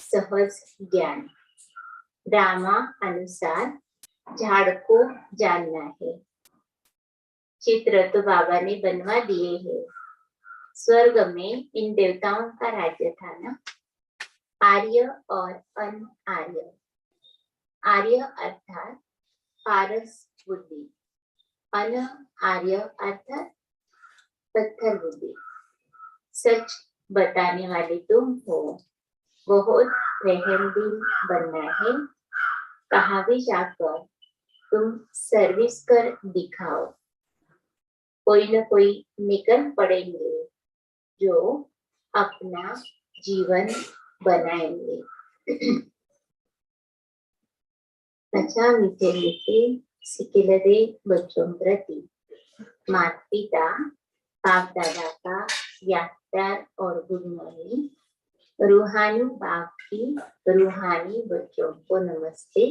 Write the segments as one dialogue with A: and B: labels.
A: सहज ज्ञान। ड्रामा अनुसार झाड़ को जानना है। चित्र तो बाबा ने बनवा दिए हैं। स्वर्ग में इन देवताओं का राज्य था ना, आर्य और अन आर्य। आर्य अर्थात पारस बुद्धि, अन आर्य अर्थात पत्थर बुद्धि। सच बताने वाले तुम हो, बहुत रहमदिल बनना है। कहाँ भी जाकर तुम सर्विस कर दिखाओ, कोई न कोई निकल पड़ेंगे जो अपना जीवन बनाएंगे। अच्छा मीठे मीठे सिकिलरे बच्चों प्रति माता पिता बाप दादा का याद और गुड मॉर्निंग। रूहानी बाप की रूहानी बच्चों को नमस्ते।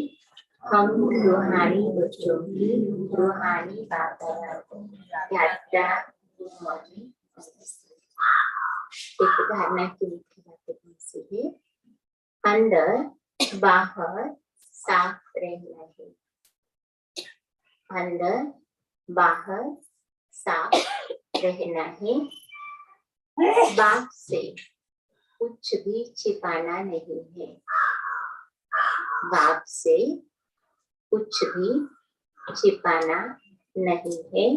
A: हम रूहानी बच्चों की रूहानी बाप दादा को याद गुड मॉर्निंग। एक धारणा की मुख्य बातें से है, अंदर बाहर साफ रहना है। अंदर बाहर साफ रहना है। बाप से कुछ भी छिपाना नहीं है। बाप से कुछ भी छिपाना नहीं है।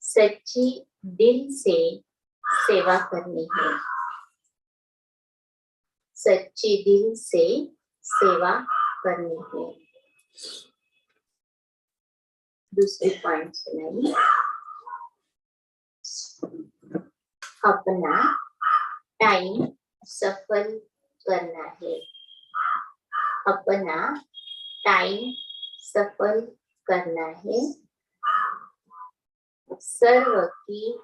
A: सच्ची दिल से सेवा करनी है। सच्ची दिल से सेवा करनी है। दूसरी पॉइंट सुनाइए। अपना टाइम सफल करना है। अपना टाइम सफल करना है। सर्व की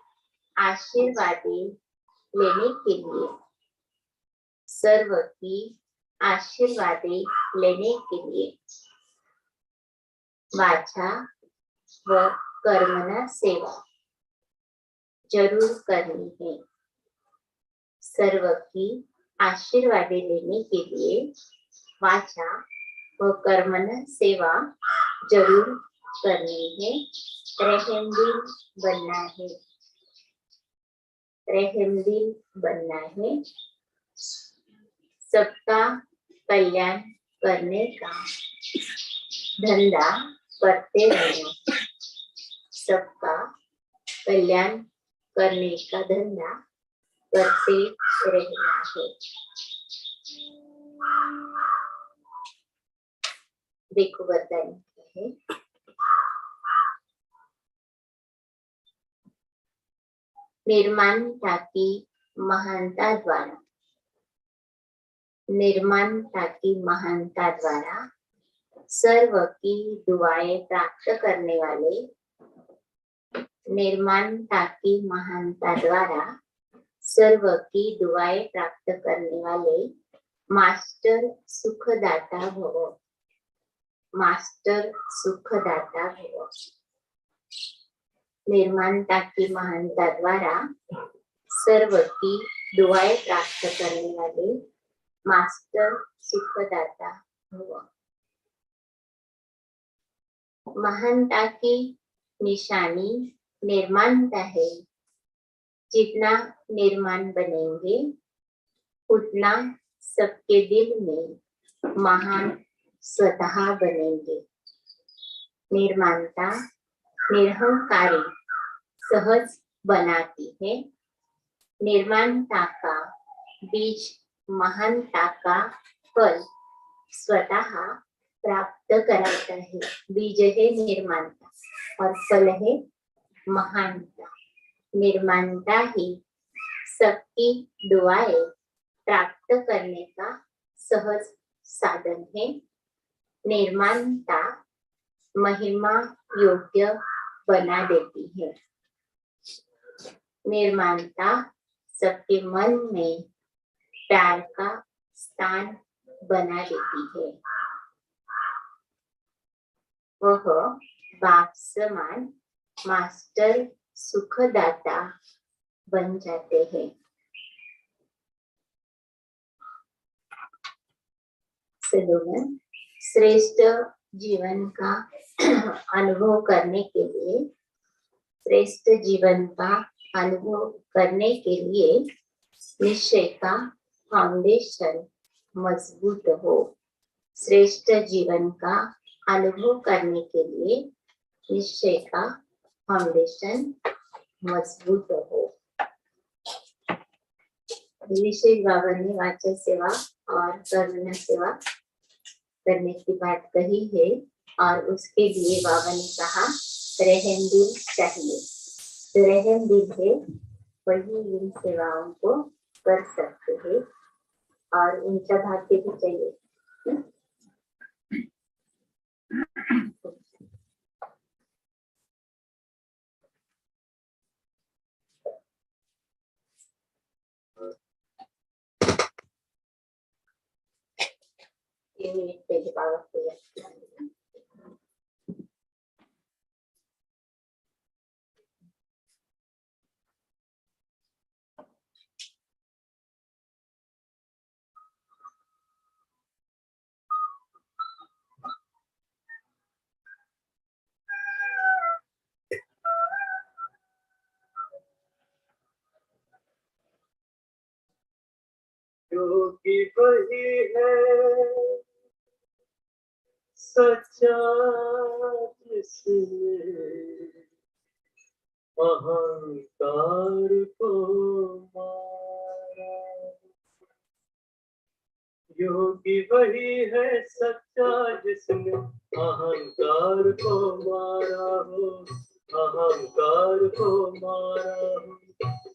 A: आशीर्वादें लेने के लिए, सर्व की आशीर्वादें लेने के लिए वाचा व कर्मणा सेवा जरूर करनी है। सर्व की आशीर्वादें लेने के लिए वाचा व कर्मणा सेवा जरूर करनी है। रहमदिल बनना है। रहमदिल बनना है। सबका कल्याण करने का धंधा करते रहना। सबका कल्याण करने का धंधा करते रहना है। देखो वरदान क्या है। निर्माणता की महानता द्वारा, निर्माणता की महानता द्वारा सर्व की दुआएं प्राप्त करने वाले, निर्माणता की महानता द्वारा सर्व की दुआएं प्राप्त करने वाले मास्टर सुखदाता भव। मास्टर सुखदाता भव। निर्माणता की महानता द्वारा सर्व की दुआएं प्राप्त करने वाले मास्टर सुखदाता भव। महानता की निशानी निर्माणता है। जितना निर्माण बनेंगे उतना सबके दिल में महान स्वतः बनेंगे। निर्माणता निरहंकारी सहज बनाती है। निर्माणता का बीज महानता का फल स्वतः प्राप्त कराता है। बीज है निर्माणता और फल है महानता। निर्माणता ही सबकी दुआएं प्राप्त करने का सहज साधन है। निर्माणता महिमा योग्य बना देती है। निर्माणता सबके मन में प्यार का स्थान बना देती है। वह बाप समान मास्टर सुखदाता बन जाते हैं। स्लोगन, श्रेष्ठ जीवन का अनुभव करने के लिए, श्रेष्ठ जीवन का अनुभव करने के लिए निश्चय का फाउंडेशन मजबूत हो। श्रेष्ठ जीवन का अनुभव करने के लिए निश्चय का फाउंडेशन मजबूत हो। विशेष बाबा ने वाचन सेवा और करुणा सेवा करने की बात कही है और उसके लिए बाबा ने कहा रहम दिल चाहिए। तो रहम दिल है वही इन सेवाओं को कर सकते हैं और उनका भाग्य भी चाहिए। पहले बाबा को याद किया।
B: योगी वही है सच्चा जिसने अहंकार को मारा। योगी वही है सच्चा जिसने अहंकार को मारा हो, अहंकार को मारा हो।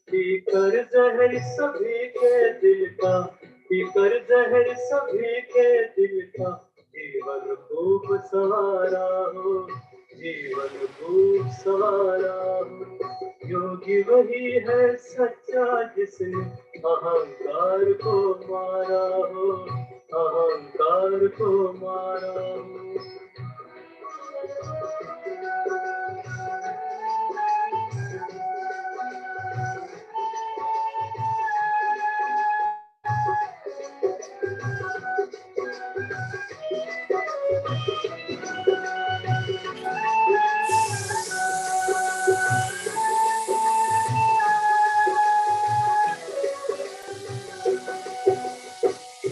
B: पीकर जहर सभी के दिल का, पीकर जहर सभी के दिल का, जीवन खूब सवारा हो, जीवन खूब सवारा हो। योगी वही है सच्चा जिसने अहंकार को मारा हो, अहंकार को मारा हो।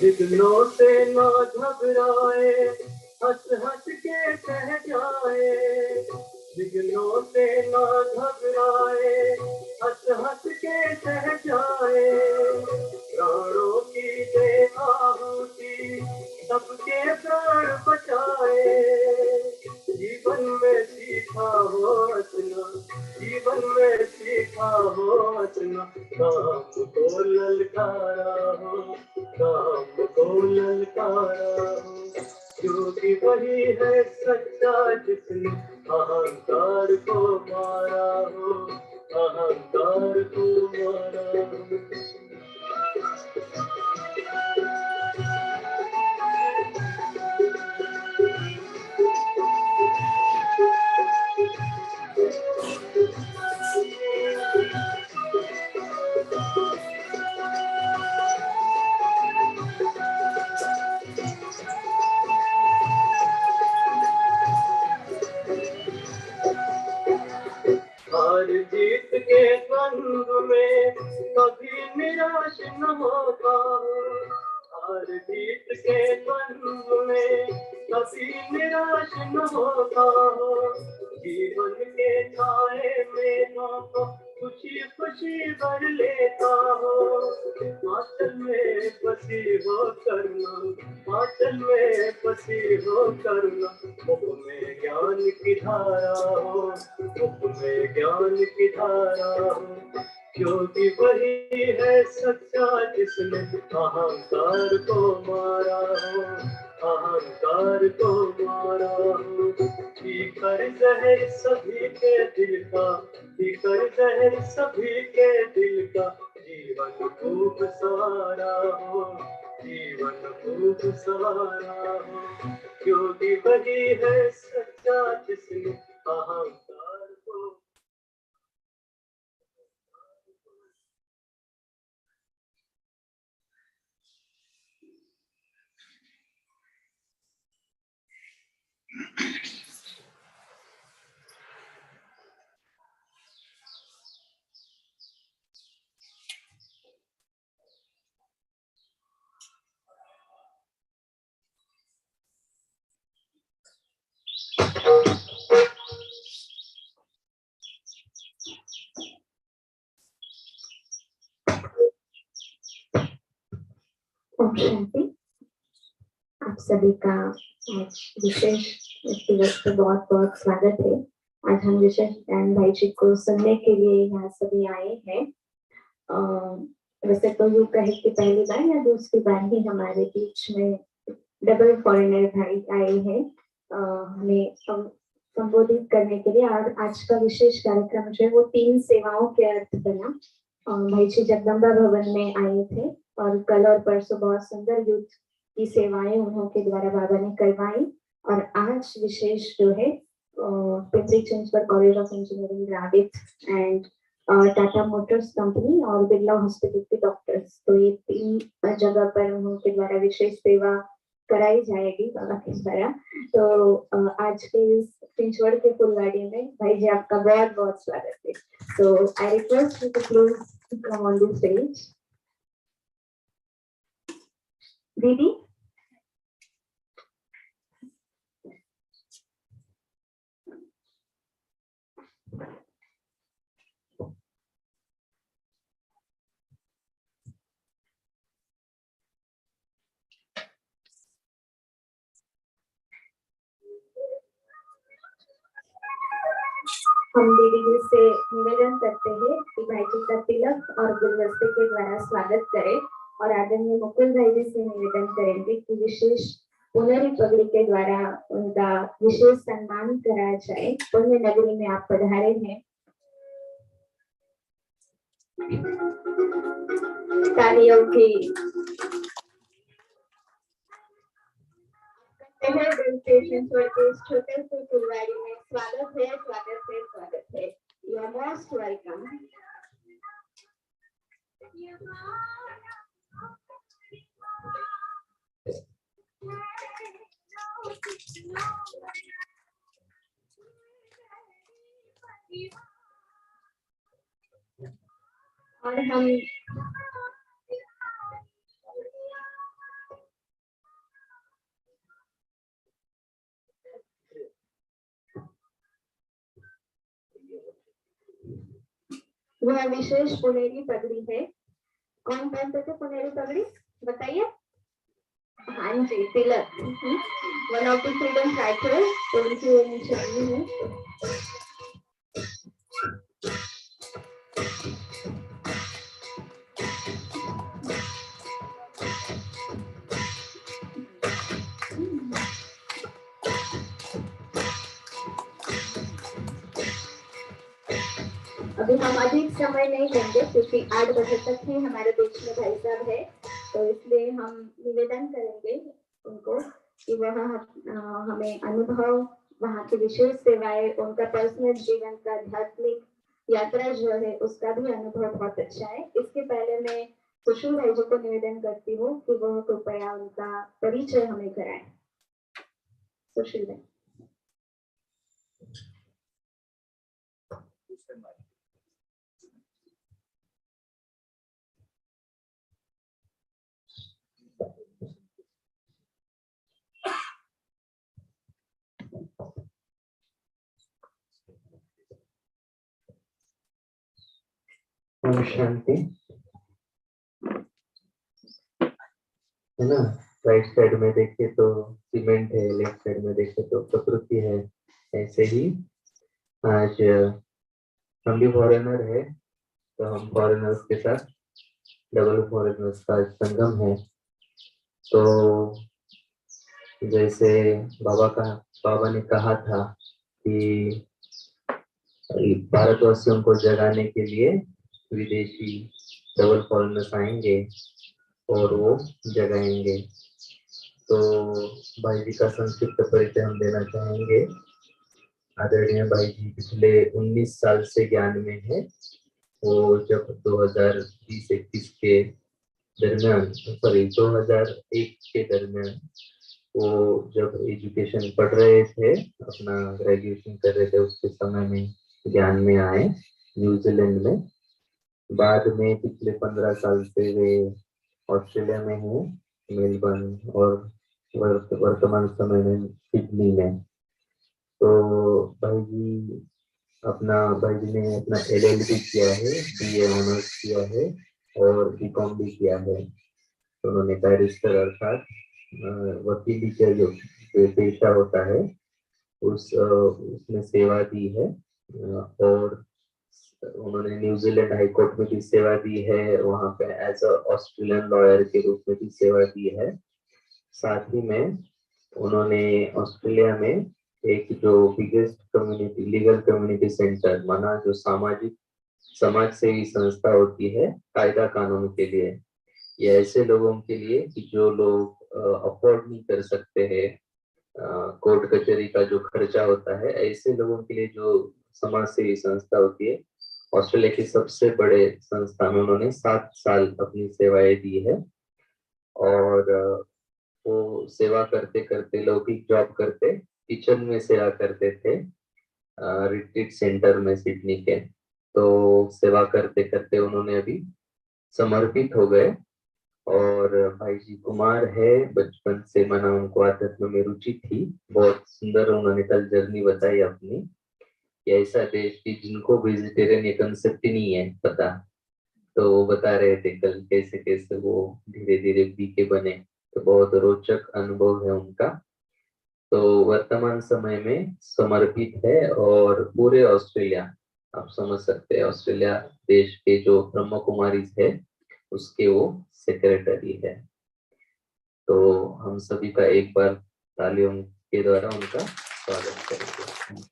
B: विघ्नों से ना घबराए, हंस हंस के सह जाए। विघ्नों से ना घबराए, हंस हंस के सह जाए। प्राणों की दे आहुति, सबके प्राण बचाए। जीवन में सीखा हो हंसना, जीवन में सीखा हो हंसना। काम को ललकारा हो, काम को ललकारा हो। क्योंकि वही है सच्चा जिसने अहंकार को मारा हो, अहंकार को मारा हो। हार जीत के द्वंद में कभी निराश न होता हूँ। हार जीत के द्वंद में कभी निराश न होता हूँ। जीवन के छाए में तो खुशी खुशी भर लेता हूँ। हिमाचल में बसी हो करना, हिमाचल में बसी हो करना। मुख में ज्ञान की धारा हो, मुख में ज्ञान की धारा हो। क्योंकि वही है सच्चा जिसने अहंकार को मारा हो, अहंकार को मारा हो। पीकर जहर सभी के दिल का, पीकर जहर सभी के दिल का। जीवन खूब सवारा हो, जीवन खूब सवारा हो। क्योंकि वही है सच्चा जिसने अहंकार को।
A: शांति। आप सभी का विशेष इस दिवस पे बहुत बहुत स्वागत है। आज हम विशेष ज्ञान भाई जी को सुनने के लिए यहाँ सभी आए हैं। वैसे तो यूँ कहे कि पहली बार या दूसरी बार ही हमारे बीच में डबल फॉरेनर भाई आए हैं हमें संबोधित करने के लिए। और आज का विशेष कार्यक्रम जो है वो 3 सेवाओं के अर्थ बना। भाई जी जगदम्बा भवन में आए थे और कल और परसों बहुत सुंदर यूथ की सेवाएं उन्होंने द्वारा बाबा ने करवाई। और आज विशेष जो है Pimpri Chinchwad college of engineering Ravet and Tata Motors company और बिरला हॉस्पिटल के डॉक्टर्स, तो ये 3 जगह पर उनके द्वारा विशेष सेवा कराई जाएगी बाबा के द्वारा। तो आज के इस चिंचवड के फुलवाड़ी में भाई जी आपका बहुत बहुत स्वागत है। तो I request you to please come on the stage. दीदी हम दीदी जी से निवेदन करते हैं कि भाई जी का तिलक और गुलदस्ते के द्वारा स्वागत करें। और आदरणीय मुकुल भाई जी से निवेदन करेंगे कि विशेष पुनरी पगड़ी के द्वारा उनका विशेष सम्मान कराया जाए। पुण्य नगरी में आप पधारे हैं। तालियों की छोटे से फुलवाड़ी में स्वागत है, स्वागत है, स्वागत है। You are most welcome. और हम वह विशेष पुनेरी पगड़ी है। कौन पहनते थे पुनेरी पगड़ी बताइए? हाँ जी, Tilak. One of the freedom fighters, तो उनकी निशानी है। अभी हम अधिक समय नहीं लेंगे क्योंकि 8 बजे तक ही हमारे बीच में भाई साहब है, तो इसलिए हम निवेदन करेंगे उनको कि वह हमें अनुभव, वहाँ की विशेष सेवाएं, उनका पर्सनल जीवन का आध्यात्मिक यात्रा जो है उसका भी अनुभव बहुत अच्छा है। इसके पहले मैं सुशील भाई जी को निवेदन करती हूँ कि वह कृपया उनका परिचय हमें कराएं। सुशील भाई।
C: शांति है ना। राइट साइड में देखे तो सीमेंट है, लेफ्ट साइड में देखे तो प्रकृति है। ऐसे ही आज हम भी फॉरेनर है, तो हम फॉरेनर्स के साथ डबल फॉरेनर्स का संगम है। तो जैसे बाबा ने कहा था कि भारतवासियों को जगाने के लिए विदेशी डबल फॉरेनर्स आएंगे और वो जगाएंगे। तो भाई जी का संक्षिप्त परिचय हम देना चाहेंगे। आदरणीय भाई जी पिछले 19 साल से ज्ञान में है। वो जब 2020-21 के दरमियान 2001 के दरमियान वो जब एजुकेशन पढ़ रहे थे, अपना ग्रेजुएशन कर रहे थे, उसके समय में ज्ञान में आए न्यूजीलैंड में। बाद में पिछले 15 साल से वे ऑस्ट्रेलिया में हैं, मेलबर्न, और वर्तमान समय में सिडनी में। तो भाई जी ने अपना LLB किया है, BA ऑनर्स किया है और BCom भी किया है। तो उन्होंने बैरिस्टर अर्थात वकीली का जो पेशा होता है उसमें सेवा दी है, और उन्होंने न्यूजीलैंड हाई कोर्ट में भी सेवा दी है, वहां पे एज अ ऑस्ट्रेलियन लॉयर के रूप में भी सेवा दी है। साथ ही में उन्होंने ऑस्ट्रेलिया में एक जो biggest community legal community centre माना, जो समाज सेवी संस्था होती है कायदा कानून के लिए, ये ऐसे लोगों के लिए कि जो लोग अफोर्ड नहीं कर सकते हैं कोर्ट कचहरी का जो खर्चा होता है, ऐसे लोगों के लिए जो समाज सेवी संस्था होती है, ऑस्ट्रेलिया की सबसे बड़े संस्था में उन्होंने 7 साल अपनी सेवाएं दी है। और वो सेवा करते करते लौकिक जॉब करते, किचन में सेवा करते थे रिट्रीट सेंटर में सिडनी के। तो सेवा करते करते उन्होंने अभी समर्पित हो गए। और भाई जी कुमार है, बचपन से मना उनको आध्यात्म में रुचि थी, बहुत सुंदर उन्होंने कल जर्नी बताई अपनी कि ऐसा देश की जिनको वेजिटेरियन ये कंसेप्ट ही नहीं है पता, तो वो बता रहे थे कल कैसे कैसे वो धीरे धीरे बीके बने। तो बहुत रोचक अनुभव है उनका। तो वर्तमान समय में समर्पित है और पूरे ऑस्ट्रेलिया, आप समझ सकते हैं ऑस्ट्रेलिया देश के जो ब्रह्म कुमारी है उसके वो सेक्रेटरी है। तो हम सभी का एक बार तालियों के द्वारा उनका स्वागत करेंगे।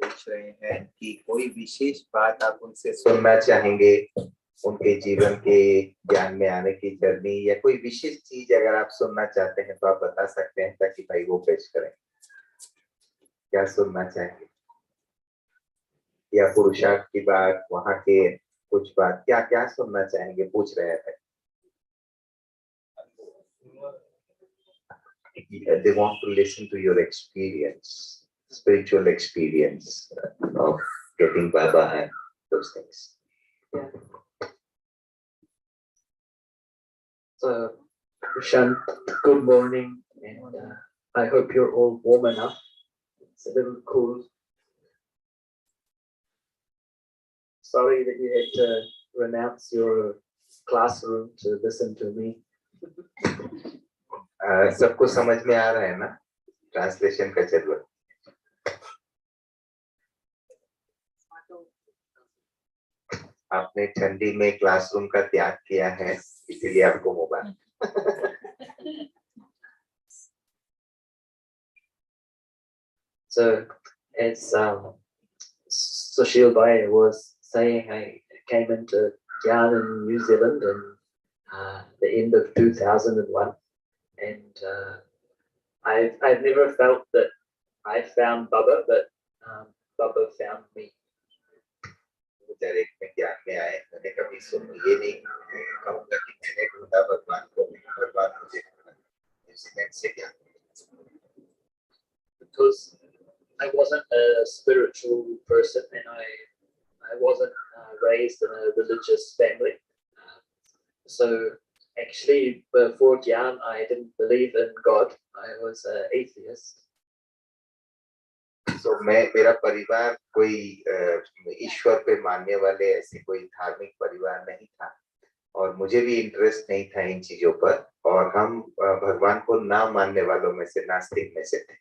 D: पूछ रहे हैं कि कोई विशेष बात आप उनसे सुनना चाहेंगे, उनके जीवन के ज्ञान में आने की जर्नी, या कोई विशेष चीज अगर आप सुनना चाहते हैं तो आप बता सकते हैं ताकि भाई वो पेश करें। क्या सुनना चाहेंगे? या पुरुषार्थ की बात, वहां के कुछ बात, क्या क्या सुनना चाहेंगे, पूछ रहे थे। They want to listen to your experience, spiritual experience of getting Baba and those things.
E: Yeah. So, Prashant, good morning, and I hope you're all warm enough. It's a little cool. Sorry that you had to renounce your classroom to listen to me.
D: सबको समझ में आ रहा है ना translation का जरूरत? आपने ठंडी में क्लासरूम का त्याग किया है, इसीलिए आपको mobile.
E: So, as Sushil Bhai was saying, I came into Gyan in New Zealand in the end of 2001, and I've never felt that I found Baba, but Baba found me.
D: में ज्ञान में आए, मैंने कभी सुन ये नहीं कहूँगा कि मैंने ढूंढा भगवान को, भगवान मुझे न्यूजीलैंड से ज्ञान।
E: Because I wasn't a spiritual person, and I wasn't raised in a religious family. So actually, before Gyan, I didn't believe in God. I was an atheist.
D: So मेरा परिवार कोई ईश्वर पे मानने वाले ऐसे कोई धार्मिक परिवार नहीं था, और मुझे भी इंटरेस्ट नहीं था इन चीजों पर, और हम भगवान को ना मानने वालों में से, नास्तिक में से थे।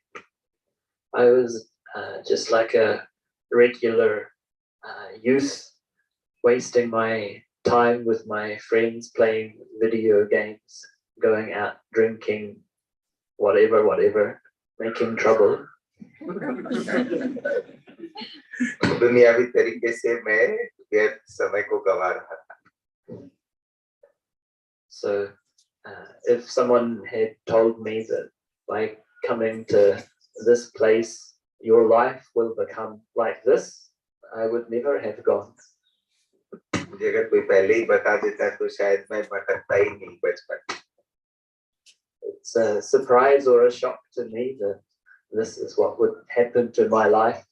E: I was just like a regular youth, wasting my time with my friends, playing video games, going out drinking, whatever, making trouble.
D: दुनियावी तरीके से मैं व्यर्थ समय को गवा रहा था।
E: So if someone had told me that by coming to this place your life will become like this, I would never have gone.
D: मुझे अगर कोई पहले ही बता देता तो शायद मैं भटकता ही नहीं बचपन।
E: It's a surprise or a shock to me that this is what would happen to my life.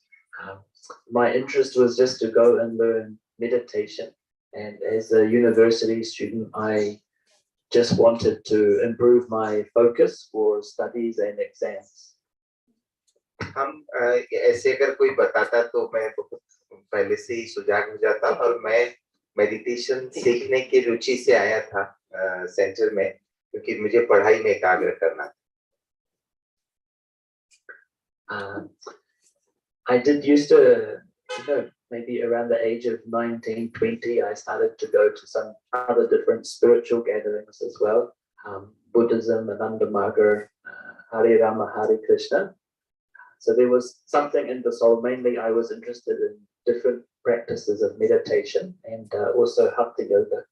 E: My interest was just to go and learn meditation, and as a university student, I just wanted to improve my focus for studies and exams.
D: हम ऐसे अगर कोई बताता तो मैं बहुत पहले से ही सुजाग हो जाता और मैं मेडिटेशन सीखने की रुचि से आया था सेंटर में, क्योंकि मुझे पढ़ाई में एकाग्र करना था।
E: I did used to, maybe around the age of 19, 20, I started to go to some other different spiritual gatherings as well. Buddhism, Ananda Marga, Hare Rama, Hare Krishna. So there was something in the soul. Mainly I was interested in different practices of meditation and also Hatha Yoga.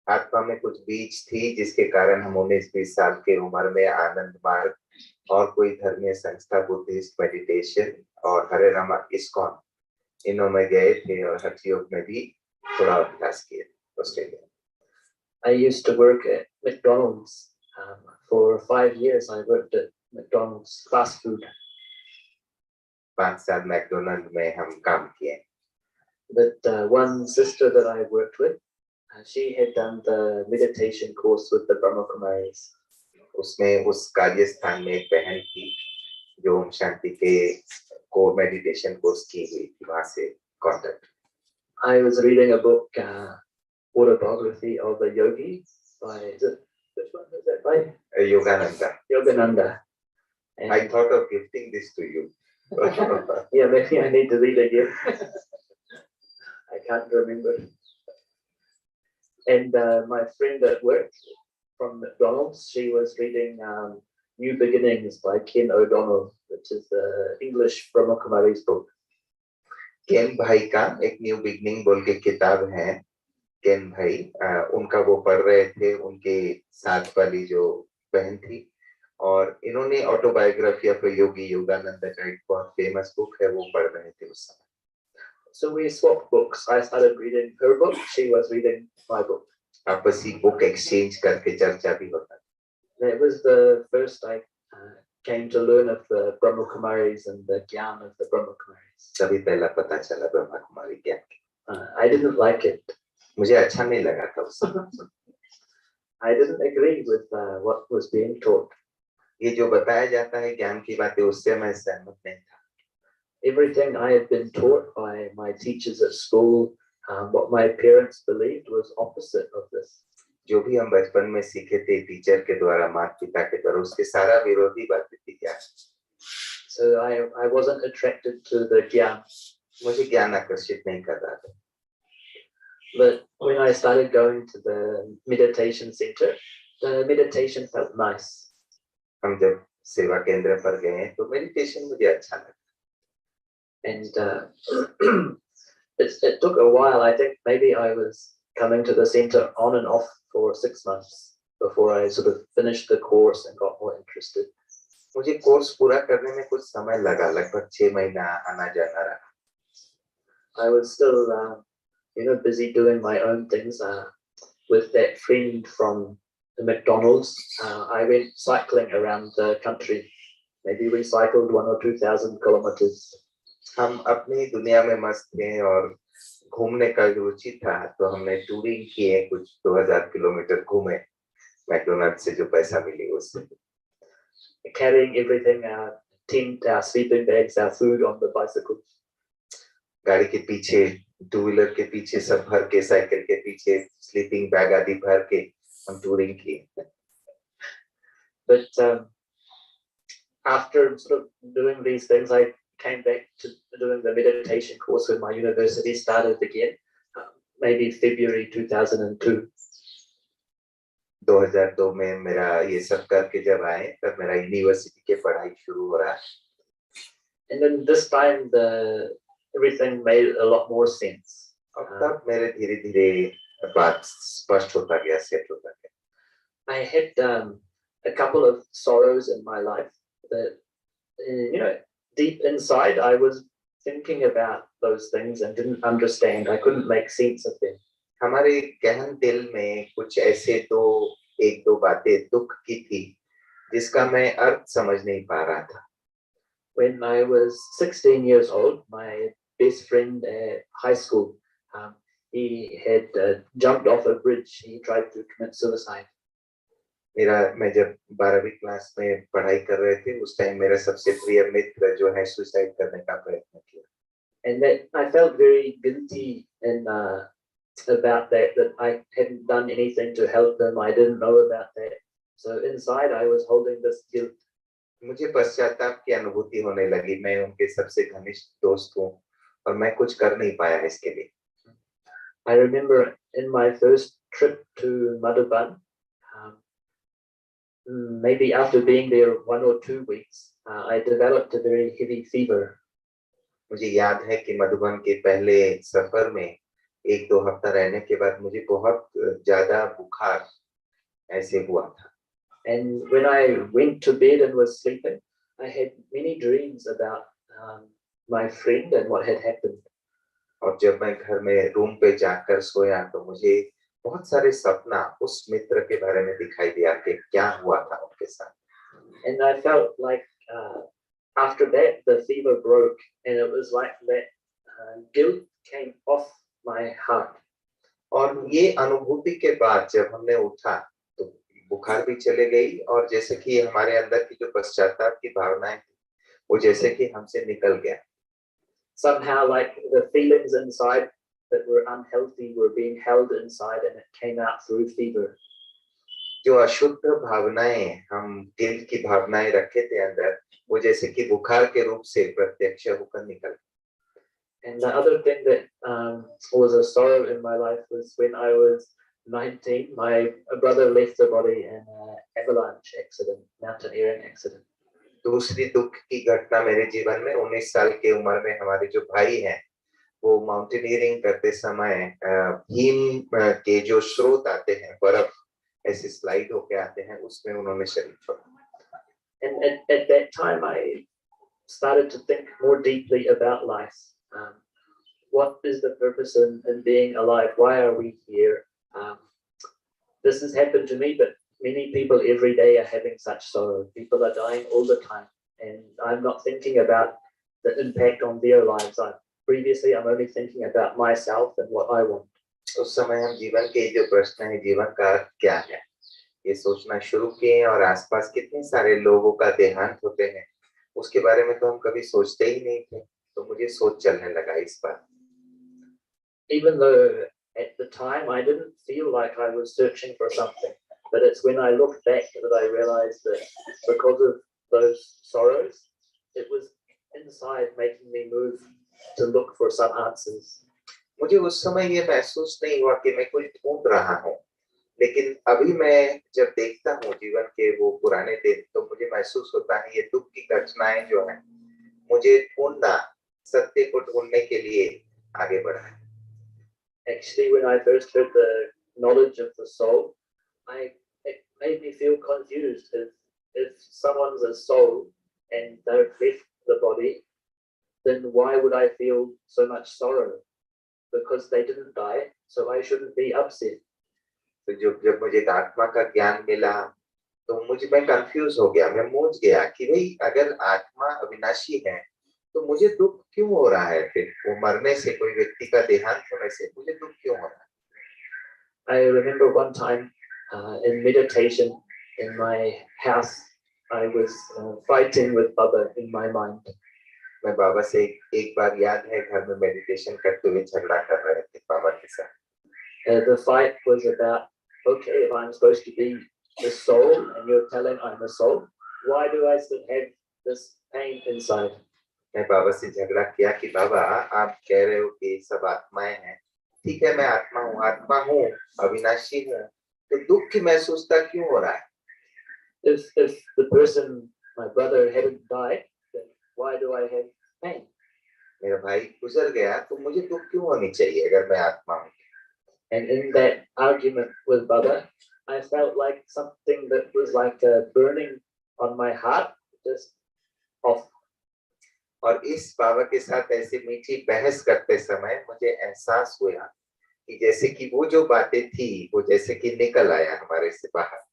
D: आत्मा में कुछ बीज थी जिसके कारण हम 19-20 साल के उम्र में आनंद मार्ग और कोई धर्मीय संस्था, बुद्धिस्ट मेडिटेशन और हरे रामा इस्कॉन, इनों में गए थे और हठ योग में भी थोड़ा अभ्यास किए Australia.
E: I used to work at McDonald's. For 5 years I worked at McDonald's fast food.
D: 5 साल मैकडोनल्ड में हम काम किए।
E: But one sister that I worked with, she had done the meditation course with the Brahma Kumaris.
D: उसमें उस कार्यस्थान में एक बहन थी जो ओम शांति के मेडिटेशन कोर्स की हुई थी, वहां से contact.
E: I was reading a book, autobiography of a yogi by, which one is that by?
D: Yogananda.
E: Yogananda. And
D: I thought of gifting this to you.
E: yeah, maybe I need to read it again. I can't remember. And my friend at work from McDonald's, she was reading New Beginnings by Ken O'Donnell, which is the English Brahma Kumari's book.
D: केन भाई का एक new beginning बोल के किताब है। केन भाई उनका वो पढ़ रहे थे, उनके साथ वाली जो बहन थी, और इन्होंने ऑटोबायोग्राफी ऑफ योगी योगानंद का एक बहुत फेमस बुक है, वो पढ़ रहे थे उस समय।
E: So we swapped books. I started reading her book. She was reading my book.
D: आपसी बुक एक्सचेंज करके चर्चा भी होता है।
E: That was the first I came to learn of the Brahma Kumaris and the Gyan of the Brahma Kumaris.
D: तभी पहला पता चला ब्रह्मा कुमारी ज्ञान।
E: I didn't like it.
D: मुझे अच्छा नहीं लगा था उस समय।
E: I didn't agree with what was being taught.
D: ये जो बताया जाता है ज्ञान की बातें, उससे मैं सहमत नहीं था।
E: Everything I had been taught by my teachers at school, what my parents believed, was opposite of this.
D: जो भी हम बचपन में सीखे थे टीचर के द्वारा, माता पिता के द्वारा, उसके सारा विरोधी बातें थी ज्ञान।
E: So I wasn't attracted to the Gyan.
D: मुझे ज्ञान आकर्षित नहीं कर रहा था।
E: But when I started going to the meditation center, the meditation felt nice.
D: हम जब सेवा केंद्र पर गए तो मेडिटेशन मुझे अच्छा लगा।
E: And it took a while. I think maybe I was coming to the center on and off for 6 months before I sort of finished the course and got more interested.
D: मुझे course पूरा करने में कुछ समय लगा, लगभग 6 महीना आना जाना रहा।
E: I was still, busy doing my own things. With that friend from the McDonald's, I went cycling around the country. Maybe we cycled 1,000 or 2,000 kilometers.
D: हम अपनी दुनिया में मस्त थे और घूमने का रुचि था, तो हमने टूरिंग किए, कुछ 2000 किलोमीटर घूमे मैकडोनल्ड से जो पैसा मिली उससे।
E: Carrying everything, tent, our sleeping bags, our food on the bicycle.
D: गाड़ी के पीछे, टू व्हीलर के पीछे सब भर के, साइकिल के पीछे स्लीपिंग बैग आदि भर के हम टूरिंग किए।
E: But after sort of doing these things, I came back to doing the meditation course when my university started again, maybe February 2002.
D: 2002 में मेरा ये सब करके जब आए तब मेरा यूनिवर्सिटी के पढ़ाई शुरू हो रहा।
E: And then this time everything made a lot more sense.
D: अब तब मेरे धीरे-धीरे बात स्पष्ट होता गया, सेट होता गया।
E: I had a couple of sorrows in my life that, deep inside I was thinking about those things and didn't understand. I couldn't make sense of them.
D: हमारे गहन दिल में कुछ ऐसे एक दो बातें दुख की थी जिसका मैं अर्थ समझ नहीं पा रहा था.
E: When I was 16 years old, my best friend at high school, he had jumped off a bridge. He tried to commit suicide.
D: मैं जब 12वीं क्लास में पढ़ाई कर रहे थे उस टाइम मेरा सबसे प्रिय मित्र जो है सुसाइड करने का प्रयत्न किया.
E: And that I felt very guilty and about that I hadn't done anything to help him. I didn't know about that. So inside I was holding this guilt.
D: मुझे पश्चाताप की अनुभूति होने लगी. मैं उनके सबसे घनिष्ठ दोस्त हूँ और मैं कुछ कर नहीं पाया इसके लिए.
E: I remember in my first trip to Madhuban, maybe after being there 1 or 2 weeks, I developed a very heavy fever.
D: मुझे याद है कि मधुबन के पहले सफर में 1-2 हफ्ता रहने के बाद मुझे बहुत ज्यादा बुखार ऐसे हुआ था.
E: And when I went to bed and was sleeping, I had many dreams about my friend and what had happened.
D: और जब मैं घर में रूम पे जाकर सोया तो मुझे बहुत सारे सपना उस मित्र के बारे में दिखाई दिया कि क्या हुआ था उनके साथ.
E: And I felt like after that the fever broke, and it was like that guilt came off my heart.
D: और ये अनुभूति के बाद जब हमने उठा तो बुखार भी चले गई और जैसे कि हमारे अंदर की जो पश्चाताप की भावनाएं थी वो जैसे कि हमसे निकल गया.
E: Somehow, like the feelings inside that were unhealthy were being held inside, and it came out through fever.
D: जो अशुद्ध भावनाएं हम दिल की भावनाएं रखे थे अंदर वो जैसे कि बुखार के रूप से प्रत्यक्ष होकर निकल.
E: And the other thing that was a sorrow in my life was when I was 19, my brother left the body in an avalanche accident, mountaineering accident.
D: दूसरी दुख की घटना मेरे जीवन में 19 साल की उम्र में हमारे जो भाई हैं वो माउंटेनियरिंग करते समय हिम के जो स्रोत आते हैं बर्फ ऐसे स्लाइड होके आते हैं उसमें उन्होंने शरीर छोड़ा.
E: And at that time I started to think more deeply about life. What is the purpose in being alive? Why are we here? This has happened to me, but many people every day are having such sorrow. People are dying all the time, and I'm not thinking about the impact on their lives. Previously, I'm only thinking about myself and what I want.
D: उस समय हम जीवन के जो प्रश्न है जीवन का अर्थ क्या है ये सोचना शुरू किए और आसपास कितने सारे लोगों का देहांत होते हैं उसके बारे में तो हम कभी सोचते ही नहीं थे. तो मुझे सोच चलने लगा इस पर.
E: Even though at the time I didn't feel like I was searching for something, but it's when I look back that I realized that because of those sorrows, it was inside making me move to look for some answers.
D: मुझे उस समय ये महसूस नहीं हुआ कि मैं कुछ ढूंढ रहा हूँ, लेकिन अभी मैं जब देखता हूँ जीवन के वो पुराने दिन तो मुझे महसूस होता है ये दुख की घटनाएं जो है मुझे ढूंढना सत्य को ढूंढने के लिए आगे बढ़ा.
E: Actually, when I first heard the knowledge of the soul, it made me feel confused. If someone's a soul and they've left the body, then why would I feel so much sorrow? Because they didn't die, so I shouldn't be upset.
D: तो जब मुझे आत्मा का ज्ञान मिला तो मैं confuse हो गया. मैं मूंझ गया कि भाई अगर आत्मा अविनाशी है तो मुझे दुख क्यों हो रहा है. फिर वो मरने से कोई व्यक्ति का देहांत होने से मुझे दुख क्यों हो रहा है.
E: I remember one time in meditation in my house, I was fighting with Baba in my mind.
D: मैं बाबा से एक बार याद है घर में मेडिटेशन करते हुए झगड़ा कर रहे थे बाबा के साथ.
E: The fight was about, okay, if I'm supposed to be the soul and you're telling I'm a soul, why do I still have this pain inside?
D: मैं बाबा से झगड़ा किया कि बाबा आप कह रहे हो कि सब आत्माएं हैं. ठीक है मैं आत्मा हूँ अविनाशी हूँ तो दुख की महसूसता क्यों हो रहा है.
E: If the person, my brother, hadn't died, then why do I have pain?
D: मेरा भाई गुजर गया तो मुझे दुख क्यों होनी चाहिए अगर मैं आत्मा हूँ.
E: And in that argument with Baba, I felt like something that was like a burning on my heart just off.
D: और इस बाबा के साथ ऐसी मीठी बहस करते समय मुझे एहसास हुआ कि जैसे कि वो जो बातें थी वो जैसे कि निकल आया हमारे से बाहर.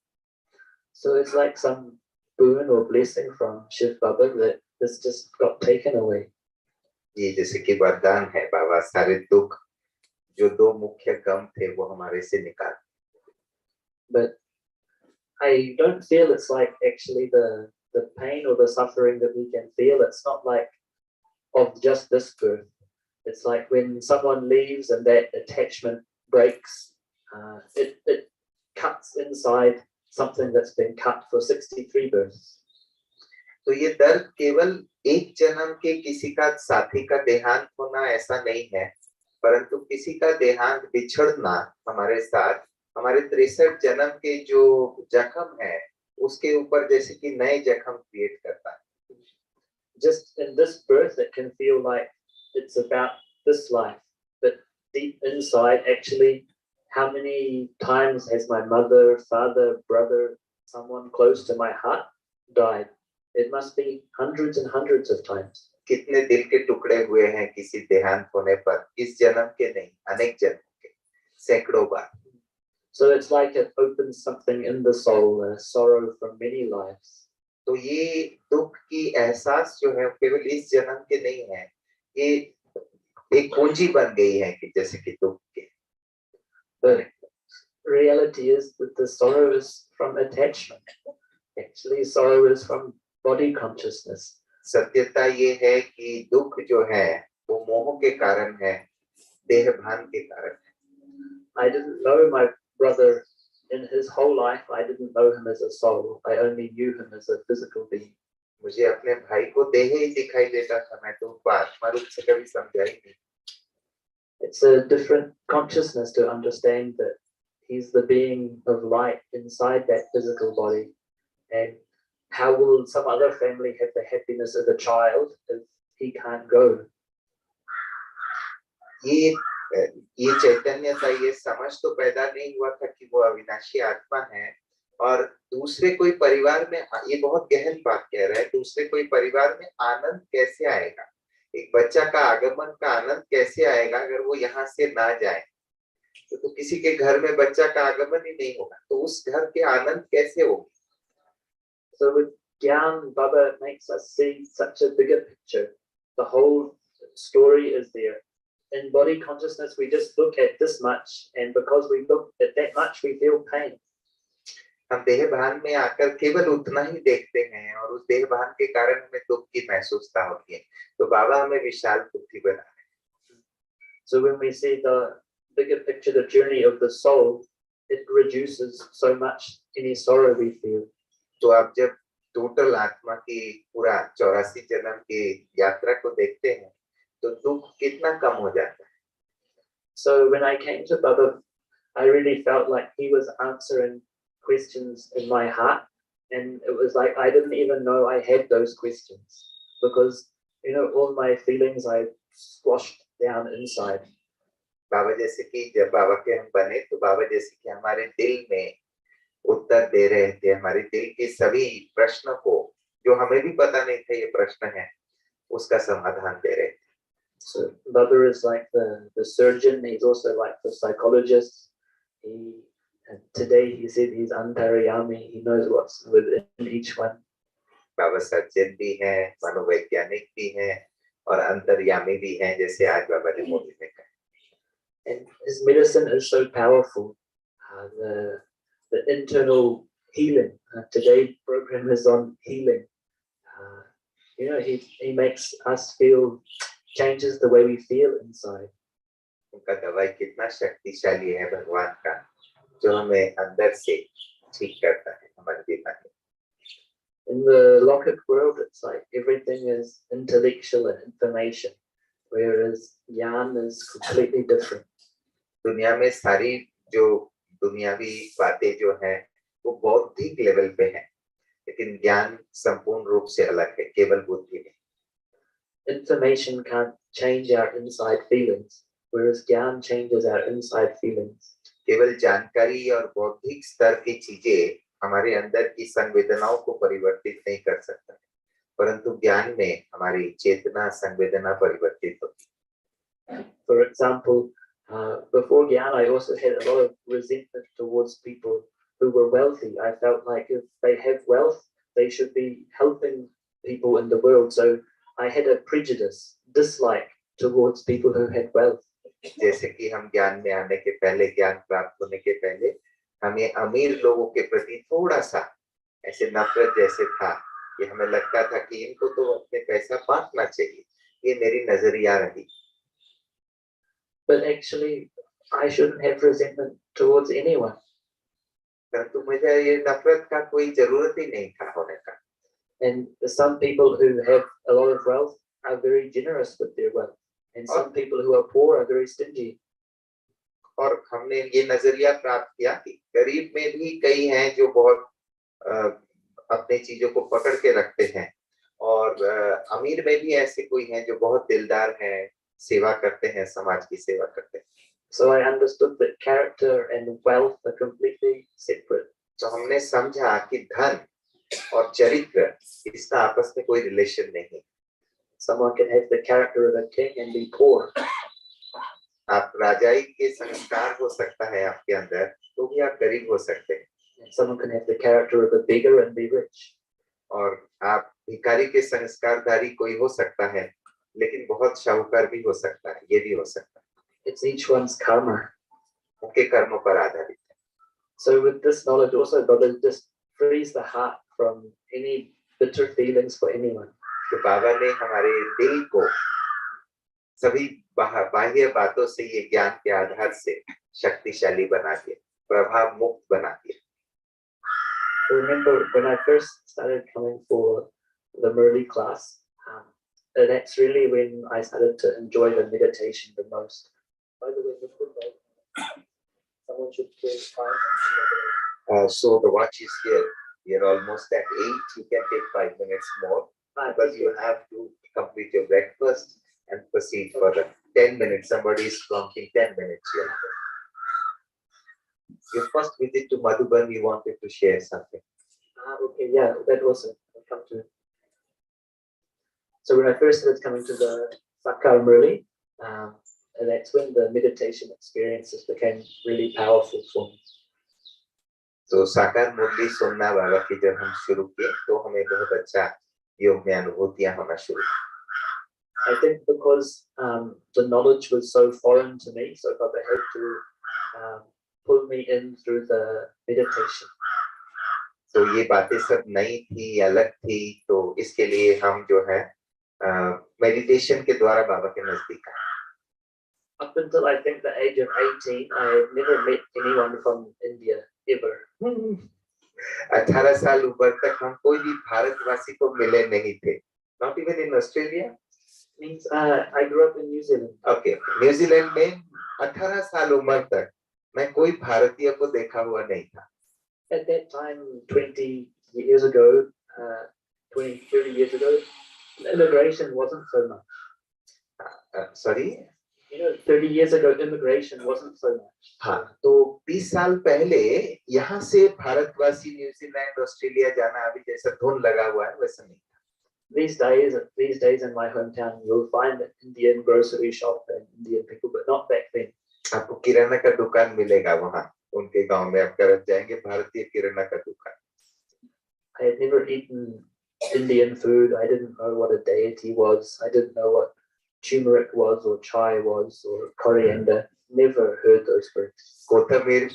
E: So it's like some boon or blessing from Shiv Baba that this just got taken away.
D: ये जैसे कि वरदान है, बाबा सारे दुख जो दो मुख्य गम थे वो हमारे से निकाल.
E: But I don't feel it's like actually the pain or the suffering that we can feel. It's not like of just this birth. It's like when someone leaves and that attachment breaks, it cuts inside something that's been cut for 63 births.
D: तो ये दर्द केवल एक जन्म के किसी का साथी का देहांत होना ऐसा नहीं है, परंतु किसी का देहांत बिछड़ना हमारे साथ हमारे 63 जन्म के जो जख्म है उसके ऊपर जैसे कि नए जख्म क्रिएट करता है.
E: Just in this birth it can feel like it's about this life, but deep inside actually how many times has my mother, father, brother, someone close to my heart died? It must be hundreds and hundreds of times.
D: कितने दिल के टुकड़े हुए हैं किसी देहांत होने पर, इस जन्म के नहीं अनेक जन्म के, सैकड़ों बार.
E: So it's like it opens something in the soul, a sorrow from many lives.
D: तो ये दुख की एहसास जो है केवल इस जन्म के नहीं है, ये एक पूंजी बन गई है कि जैसे कि दुख के.
E: The reality is that the sorrow is from attachment. Actually, sorrow is from body consciousness.
D: सत्यता ये है कि दुख जो है वो मोह के कारण है, देह भान के कारण है.
E: I didn't know my brother in his whole life. I didn't know him as a soul. I only knew him as a physical being.
D: मुझे अपने भाई को देह ही दिखाई देता था, मैं तो आत्मा रूप से कभी समझा ही नहीं.
E: It's a different consciousness to understand that he's the being of light inside that physical body. And how will some other family have the happiness of a child if he can't go?
D: ये चैतन्यता, ये समझ तो पैदा नहीं हुआ था कि वो अविनाशी आत्मा है, और दूसरे कोई परिवार में, ये बहुत गहन बात कह रहा है, दूसरे कोई परिवार में आनंद कैसे आएगा, एक बच्चा का आगमन का आनंद कैसे आएगा अगर वो यहाँ से ना जाए. तो किसी के घर में बच्चा का आगमन ही नहीं होगा तो उस घर के आनंद कैसे होगी.
E: So with Gyan, Baba makes us see such a bigger picture. The whole story is there. In body consciousness, we just look at this much, and because we look at that much, we feel pain.
D: हम देह भान में आकर केवल उतना ही देखते हैं और उस देह भान के कारण हमें दुख की महसूसता होती है. तो बाबा हमें विशाल बुद्धि बना रहे हैं.
E: So when we see the bigger picture, the journey of the soul, it reduces so much any sorrow we feel.
D: तो आप जब टोटल आत्मा की पूरा 84 जन्म की यात्रा को देखते हैं तो दुख कितना कम हो जाता है.
E: So when I came to Baba, I really felt like he was answering questions in my heart, and it was like I didn't even know I had those questions because all my feelings I squashed down inside.
D: बाबा जैसे कि जब बाबा के हम बने तो बाबा जैसे कि हमारे दिल में उत्तर दे रहे थे, हमारे दिल के सभी प्रश्नों को जो हमें भी पता नहीं था ये प्रश्न है, उसका समाधान दे रहे थे.
E: So Baba is like the surgeon. He's also like the psychologist. Today he said he's antaryami. He knows what's within each one.
D: Baba surgeon भी हैं, मनोवैज्ञानिक भी हैं और अंतर्यामी भी हैं, जैसे आज बाबा ने मोदी में कहा.
E: And his medicine is so powerful. The internal healing. Today's program is on healing. He makes us feel, changes the way we feel inside.
D: उनका दवाई कितना शक्तिशाली है भगवान का, जो हमें अंदर से ठीक करता है हमारी बीमारी.
E: In the Lokic world, it's like everything is intellectual and information, whereas Gyan is completely different.
D: दुनिया में सारी जो दुनियावी बातें जो हैं वो बौद्धिक लेवल पे हैं, लेकिन ज्ञान संपूर्ण रूप से अलग है, केवल बुद्धि में.
E: Information can't change our inside feelings, whereas Gyan changes our inside feelings.
D: केवल जानकारी और बौद्धिक स्तर की चीजें हमारे अंदर की संवेदनाओं को परिवर्तित नहीं कर सकता, परंतु ज्ञान में हमारी चेतना संवेदना परिवर्तित होती.
E: For example, Before Gyan, I also had a lot of resentment towards people who were wealthy. I felt like if they have wealth, they should be helping people in the world. So I had a prejudice, dislike towards people who had wealth.
D: जैसे कि हम ज्ञान में आने के पहले, ज्ञान प्राप्त होने के पहले हमें अमीर लोगों के प्रति थोड़ा सा ऐसे नफरत जैसे था कि हमें लगता था कि इनको तो अपने पैसा बांटना चाहिए, ये मेरी नजरिया रही.
E: But actually, I shouldn't have resentment towards anyone.
D: परंतु मुझे ये नफरत का कोई जरूरत ही नहीं था होने का.
E: And some people who have a lot of wealth are very generous with their wealth. And some people who are poor are very stingy.
D: और हमने ये नजरिया प्राप्त किया कि गरीब में भी कई हैं जो बहुत अपने चीजों को पकड़ के रखते हैं, और अमीर में भी ऐसे कोई हैं जो बहुत दिलदार हैं, सेवा करते हैं, समाज की सेवा करते हैं.
E: So I understood that character and wealth are completely separate.
D: तो हमने समझा कि धन और चरित्र इसका आपस में कोई रिलेशन नहीं.
E: Someone can have the character of a king and be poor.
D: आप राजाई के संस्कार हो सकता है आपके अंदर, तो भी आप गरीब हो सकते हैं.
E: And someone can have the character of a beggar and be rich.
D: और आप भिखारी के संस्कारधारी कोई हो सकता है, लेकिन बहुत शाहूकार भी हो सकता है, ये भी हो सकता है.
E: It's each one's karma.
D: उनके कर्मों पर आधारित है.
E: So with this knowledge also, Baba just frees the heart from any bitter feelings for anyone.
D: तो बाबा ने हमारे दिल को सभी बाह्य बातों से, ये ज्ञान के आधार से शक्तिशाली बना दिया, प्रभाव मुक्त बना दिया.
E: I remember when I first started coming for the Murli class, that's really when I started to enjoy the meditation the most. By the way, someone should take time.
D: So the watch is here. You're almost at 8. You can take 5 minutes more, because you have to complete your breakfast and proceed for the 10 minutes. Somebody is prompting 10 minutes here. Your first visit to Madhuban, you wanted to share something.
E: Okay, yeah, that also I'll come to it. So when I first started coming to the Sakar Murli, that's when the meditation experiences became really powerful for me.
D: तो साकार मुरली सुनना बाबा की जब हम शुरू किए, तो हमें बहुत अच्छा योग में अनुभूतियां होना शुरू.
E: I think because the knowledge was so foreign to me, so Baba had to pull me in through the meditation.
D: तो ये बातें सब नई थी, अलग थी, तो इसके लिए हम जो है मेडिटेशन के द्वारा बाबा के नजदीक आए.
E: Up until I think the age of 18, I had never met anyone from India ever.
D: 18 साल उम्र तक हम कोई भी भारतवासी को मिले नहीं थे. Not even in Australia.
E: Means I grew up in New Zealand.
D: Okay, New Zealand में 18 साल उम्र तक मैं कोई भारतीय को देखा हुआ नहीं था.
E: At that time, 20 years ago, 30 years ago, immigration wasn't so much.
D: Sorry?
E: 30 years ago, immigration wasn't so much.
D: हाँ, तो 30 साल पहले यहाँ से भारतवासी न्यूजीलैंड, ऑस्ट्रेलिया जाना अभी जैसा धुन लगा हुआ है, वैसा नहीं.
E: These days in my hometown, you'll find an Indian grocery shop and Indian people, but not back then.
D: आपको किराना का दुकान मिलेगा वहाँ, उनके गांव में आप कर जाएंगे, भारतीय किराना का दुकान.
E: I had never eaten Indian food. I didn't know what a deity was. I didn't know what turmeric was or chai was or coriander. Never heard those words.
D: कोथमीर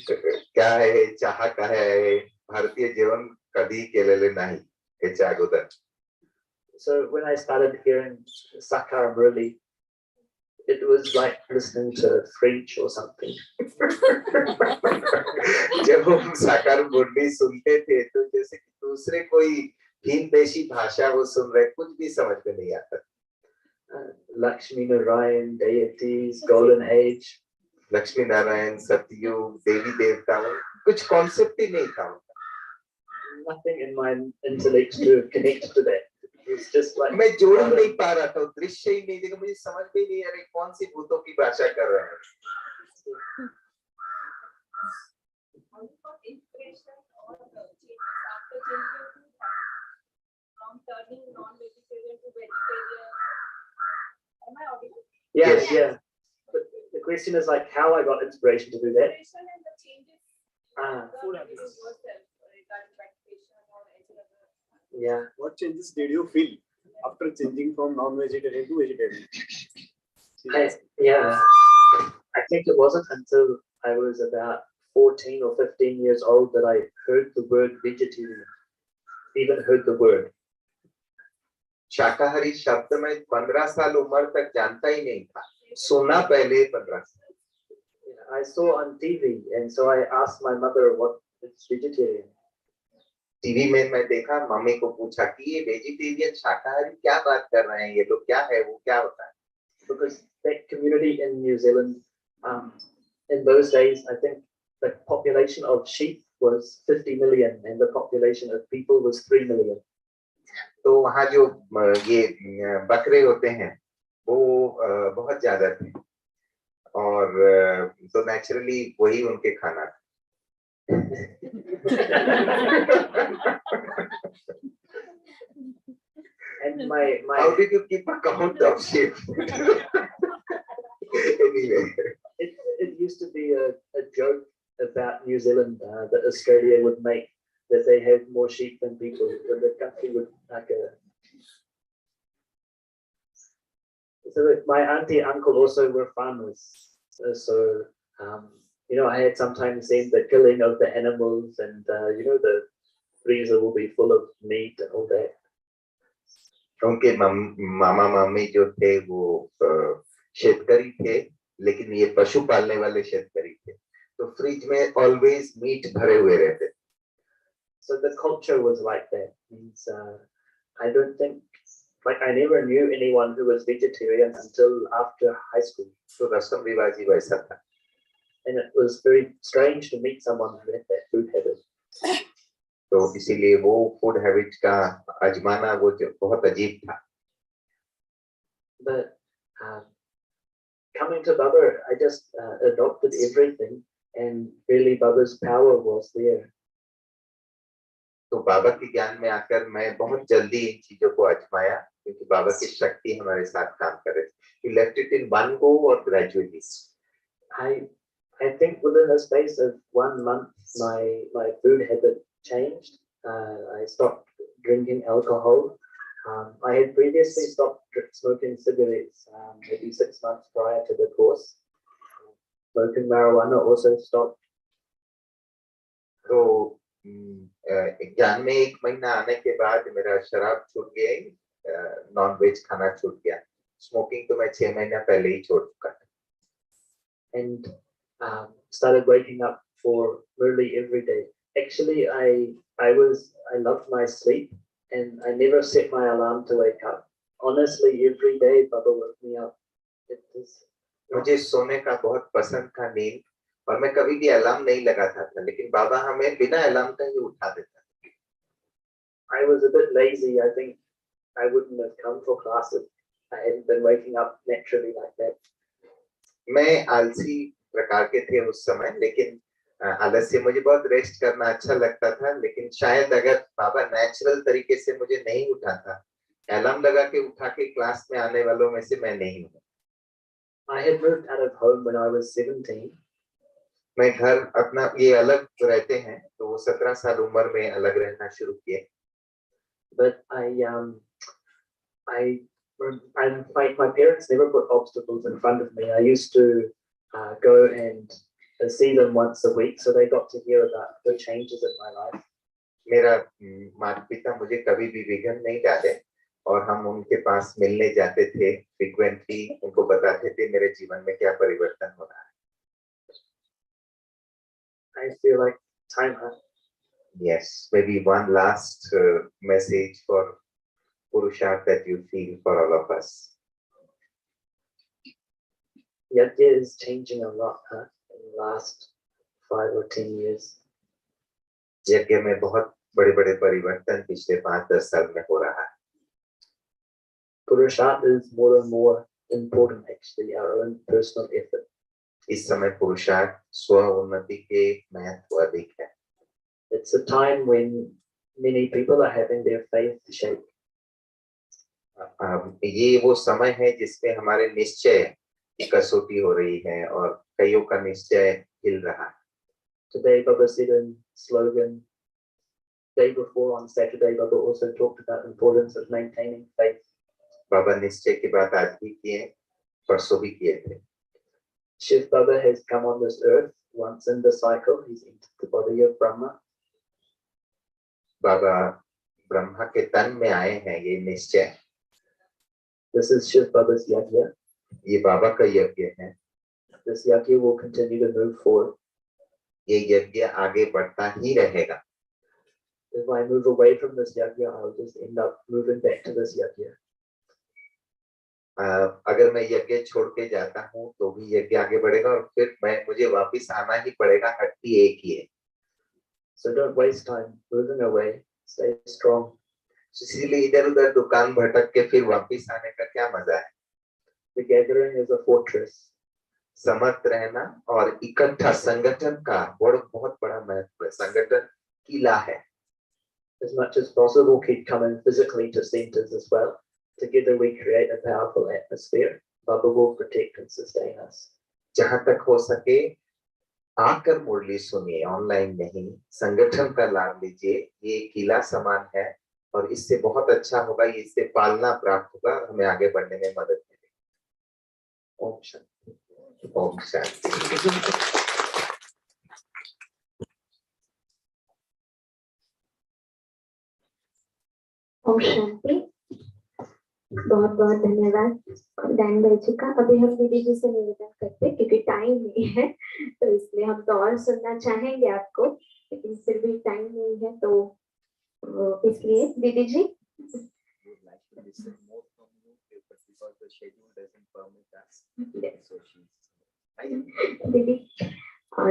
D: क्या है, चाह का है, भारतीय जीवन कभी केलेले नाही याच्या अगोदर.
E: So when I started hearing Sakar Murli, it was like listening to French or something.
D: जब हम साकार मुरली सुनते थे, तो जैसे कि दूसरे कोई हिंद देशी भाषा वो सुन रहे, कुछ भी समझ में नहीं आता.
E: Lakshmi Narayan, deities, golden age.
D: Lakshmi Narayan, सतयुग, देवी देवताओं, कुछ कॉन्सेप्ट ही नहीं था.
E: Nothing in my intellect to connect to that. It was just like
D: मैं जोड़ नहीं पा रहा था, दृश्य ही नहीं देखा, मुझे समझ में नहीं आ रही कौन सी भूतों की भाषा कर रहे हैं. Yeah. But the
E: question is like how I got inspiration to do that. Yeah.
B: What changes did you feel after changing from non-vegetarian to vegetarian?
E: I think it wasn't until I was about 14 or 15 years old that I heard the word vegetarian, even heard the word.
D: शाकाहारी शब्द में 15 साल उम्र तक जानता ही नहीं था, सुना पहले 15 साल.
E: I saw on TV, and so I asked my mother what is vegetarian.
D: TV में मैं देखा, मम्मी को पूछा कि ये वेजिटेरियन शाकाहारी क्या बात कर रहे हैं, ये लोग क्या है, वो क्या होता है?
E: Because that community in New Zealand, in those days, I think the population of sheep was 50 million, and the population of people was 3 million.
D: तो वहाँ जो ये बकरे होते हैं, वो बहुत ज्यादा थे, और तो नेचुरली वही उनके खाना था.
E: And my
D: How did you keep account of sheep? Anyway,
E: it used to be a joke about New Zealand that Australia would make, that they have more sheep than people, that the country would like a. So that my auntie and uncle also were farmers, so I had sometimes seen the killing of the animals, and the freezer will be full of meat and all that.
D: उनके मामा मामी जो थे वो शेतकरी थे, लेकिन ये पशु पालने वाले शेतकरी थे, तो फ्रिज में ऑलवेज मीट भरे हुए रहते.
E: So the culture was like that. Means I don't think, like, I never knew anyone who was vegetarian until after high school.
D: तो रस्म रिवाज ही वैसा था.
E: And it was very strange to meet someone who had that food habit.
D: तो इसीलिए वो food habit का आजमाना वो बहुत अजीब था.
E: But coming to Baba, I just adopted everything, and really Baba's power was there.
D: तो बाबा के ज्ञान में आकर मैं बहुत जल्दी इन चीजों को आजमाया, क्योंकि बाबा की शक्ति हमारे साथ काम कर रही थी. He left it in one go or gradually?
E: I think within the space of 1 month, my food habit changed. I stopped drinking alcohol. I had previously stopped smoking cigarettes maybe 6 months prior to the course. Smoking marijuana also stopped.
D: तो ज्ञान में 1 महीना आने के बाद मेरा शराब छूट गया, नॉन वेज खाना छूट गया. स्मोकिंग तो मैं 6 महीना पहले ही छोड़ चुका था.
E: And started waking up for nearly every day. Actually, I loved my sleep, and I never set my alarm to wake up. Honestly, every day Baba woke me up.
D: मुझे सोने का बहुत पसंद था नींद, और मैं कभी भी अलार्म नहीं लगाता था, लेकिन बाबा हमें बिना अलार्म का ही उठा देता.
E: I was a bit lazy. I think I wouldn't have come for class if I hadn't been waking up naturally like that.
D: मैं आलसी प्रकार के थे उस समय, लेकिन आलस्य मुझे बहुत रेस्ट करना अच्छा लगता था, लेकिन शायद अगर बाबा नेचुरल तरीके से मुझे नहीं उठाता, अलार्म लगा के उठा के क्लास में आने वालों में से मैं नहीं हूँ.
E: I had moved out of home when I was 17.
D: मैं घर अपना ये अलग रहते हैं, तो वो 17 साल उम्र में अलग रहना शुरू किए.
E: But my parents never put obstacles in front of me. I used to go and see them once a week, so they got to hear about the changes in my life.
D: मेरा माता पिता मुझे कभी भी विघ्न नहीं डाले, और हम उनके पास मिलने जाते थे फ्रीक्वेंटली, उनको बताते थे मेरे जीवन में क्या परिवर्तन हो रहा है.
E: I feel like time has.
D: Yes, maybe one last message for Purusharth that you feel for all of us.
E: Yajna is changing a lot in the last 5 or 10 years.
D: यज्ञ में बहुत बड़े-बड़े परिवर्तन पिछले 5-10 साल में हो रहा है.
E: Purusharth is more and more important, actually, our own personal effort.
D: इस समय पुरुषार्थ स्व उन्नति के महत्व अधिक है.
E: It's a time when many people are having their faith shake.
D: ये वो समय है जिसमें हमारे निश्चय कसौटी हो रही है और कईयों का निश्चय हिल रहा है।
E: Today, Baba said in slogan. Day before on Saturday, Baba also talked about the importance of maintaining faith.
D: बाबा निश्चय की बात आज भी किए, परसों भी किए थे।
E: Shiv Baba has come on this earth once in the cycle. He's entered the body of Brahma.
D: बाबा ब्रह्मा के तन में आए हैं, ये निश्चय।
E: This is Shiv Baba's yajna.
D: ये बाबा का यज्ञ है।
E: This yajna will continue to move forward.
D: ये यज्ञ आगे बढ़ता ही रहेगा।
E: If I move away from this yajna, I'll just end up moving back to this yajna.
D: अगर मैं यज्ञ छोड़ के जाता हूँ तो भी यज्ञ आगे बढ़ेगा और फिर मुझे वापस आना ही पड़ेगा, हड्डी एक ही है।
E: So don't waste time moving away. Stay strong.
D: इसीलिए इधर उधर दुकान भटक के फिर वापस आने का क्या मजा है?
E: The gathering is a fortress.
D: समर्थ रहना और इकट्ठा संगठन का बहुत बड़ा महत्व है। संगठन किला है।
E: As much as possible, keep coming physically to centers as well. Together we create a powerful atmosphere. Baba will protect and sustain us.
D: जहाँ तक हो सके आकर मुरली सुनिए, ऑनलाइन नहीं, संगठन का लाभ लीजिए। ये किला समान है और इससे बहुत अच्छा होगा, इससे पालना प्राप्त होगा, हमें आगे बढ़ने में मदद मिलेगी। ओम शांति। ओम शांति।
A: ओम शांति। बहुत बहुत धन्यवाद डैन भाई जी का। अभी हम दीदी जी से निवेदन करते हैं क्योंकि टाइम नहीं है, तो इसलिए हम तो और सुनना चाहेंगे आपको, लेकिन फिर भी टाइम नहीं है, तो इसलिए दीदी जी।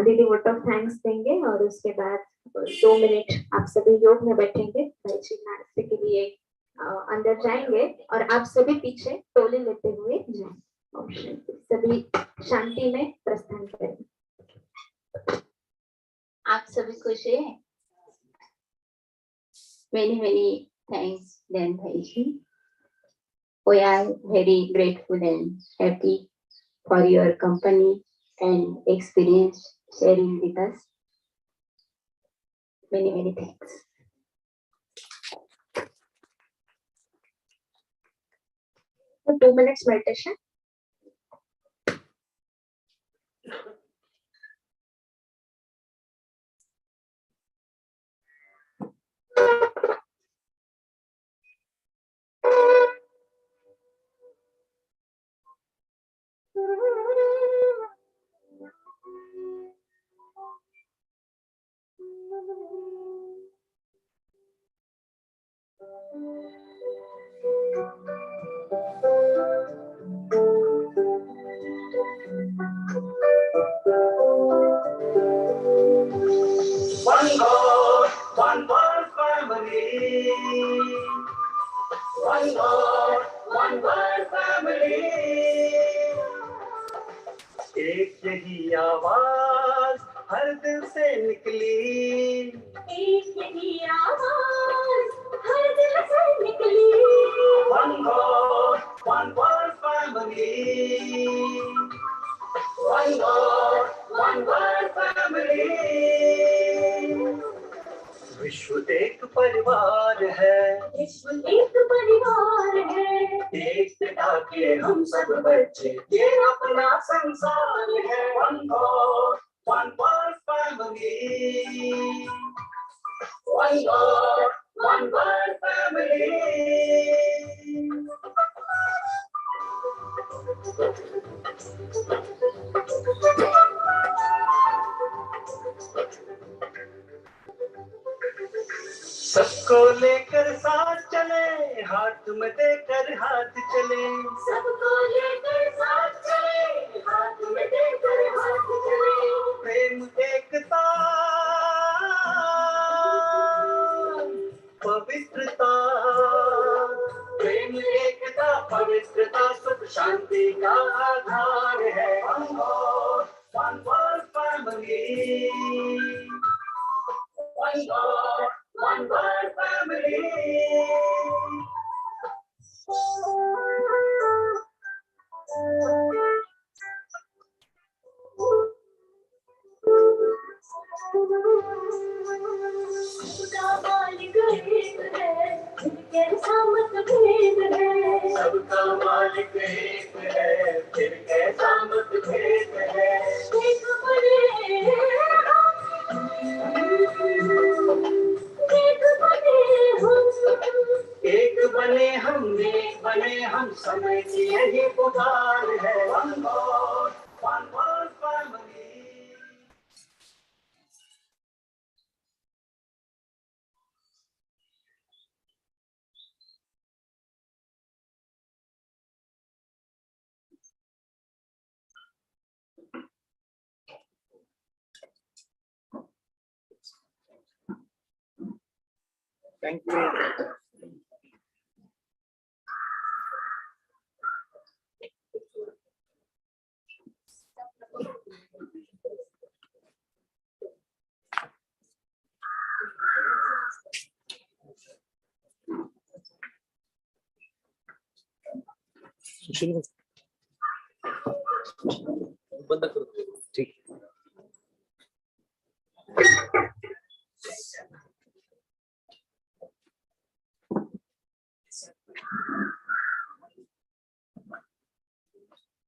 A: दीदी वोट ऑफ थैंक्स देंगे और उसके बाद 2 मिनट आप सभी योग में बैठेंगे। भाई जी नाश्ते के लिए अंदर जाएंगे और आप सभी पीछे टोले लेते हुए जाएं। सभी शांति में प्रस्थान करें। आप सभी खुश हैं? Many thanks, Dan Bhaiji. We are very grateful and happy for your company and experience sharing with us. Many thanks. So 2 minutes meditation.
B: One God, one world family. One God, one world family. एक यही आवाज हर दिल से निकली। एक यही आवाज हर दिल से निकली। One God, one world family. One God, one world family. विश्व एक परिवार है। विश्व एक परिवार है। एक पिता के हम सब बच्चे, ये अपना संसार है। One God, one world family. One God, one world family. सबको लेकर साथ चले, हाथ में देकर हाथ चले। सबको लेकर साथ चले, हाथ में देकर हाथ चले। प्रेम एकता पवित्रता, प्रेम एकता पवित्रता सुख शांति का आधार है। One God, one world family. One God, one world family.
A: कैसा मतभेद है,
B: सबका मालिक एक है, फिर कैसा मतभेद है।
A: एक बने
B: एक बने हम समय की यही पुकार है। One God, one world family. Thank you.
E: बंद कर दो ठीक